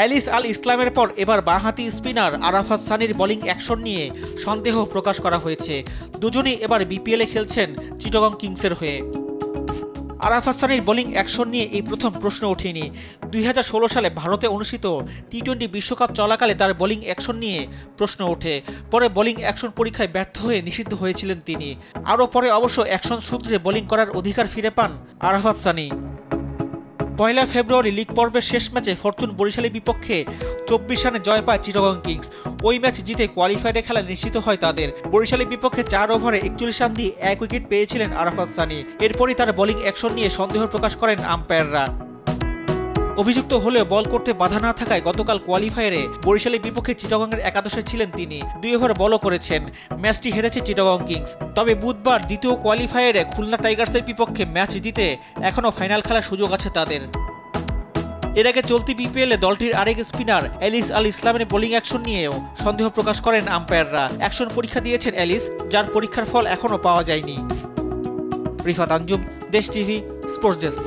Alice আল ইসলামের পর এবার বাঁহাতি স্পিনার আরাফাত সানির বোলিং অ্যাকশন নিয়ে সন্দেহ প্রকাশ করা হয়েছে। দুজনেই এবার বিপিএলে খেলছেন চিটাগং কিংসের হয়ে। আরাফাত সানির বোলিং অ্যাকশন নিয়ে এই প্রথম প্রশ্ন ওঠেনি। 2016 সালে ভারতে অনুষ্ঠিত টি-20 বিশ্বকাপ চলাকালে তার বোলিং অ্যাকশন নিয়ে প্রশ্ন ওঠে। পরে বোলিং অ্যাকশন পরীক্ষায় ব্যর্থ হয়ে নিষিদ্ধ হয়েছিলেন তিনি। আরও পরে অবশ্য অ্যাকশন সূত্রে বোলিং করার অধিকার ফিরে পান আরাফাত সানি। 1 ফেব্রুয়ারি লিগ পর্বের শেষ ম্যাচে ফরচুন বরিশালের বিপক্ষে 24 রানে জয় পায় চিটাগং কিংস। ওই ম্যাচ জিতে কোয়ালিফায়ারে খেলা নিশ্চিত হয় তাদের। বরিশালের বিপক্ষে 4 ওভারে 41 রান দিয়ে 1 উইকেট পেয়েছিলেন আরাফাত সানি। এরপরই তার বোলিং অ্যাকশন নিয়ে সন্দেহ প্রকাশ করেন আম্পায়াররা। অভিযুক্ত হলেও বল করতে বাধা না থাকায় গতকাল কোয়ালিফায়ারে বরিশালের বিপক্ষে চিটাগংয়ের একাদশে ছিলেন তিনি। 2 ওভার বলও করেছেন। ম্যাচটি হেরেছে চিটাগং কিংস। তবে বুধবার দ্বিতীয় কোয়ালিফায়ারে খুলনা টাইগার্সের বিপক্ষে ম্যাচ জিতে এখনও ফাইনাল খেলার সুযোগ আছে তাদের। এর আগে চলতি বিপিএলে দলটির আরেক স্পিনার এলিস আল ইসলামের বোলিং অ্যাকশন নিয়েও সন্দেহ প্রকাশ করেন আম্পায়াররা। অ্যাকশন পরীক্ষা দিয়েছেন এলিস, যার পরীক্ষার ফল এখনও পাওয়া যায়নি। রিফাত আঞ্জুম, দেশ টিভি, স্পোর্টস ডেস্ক।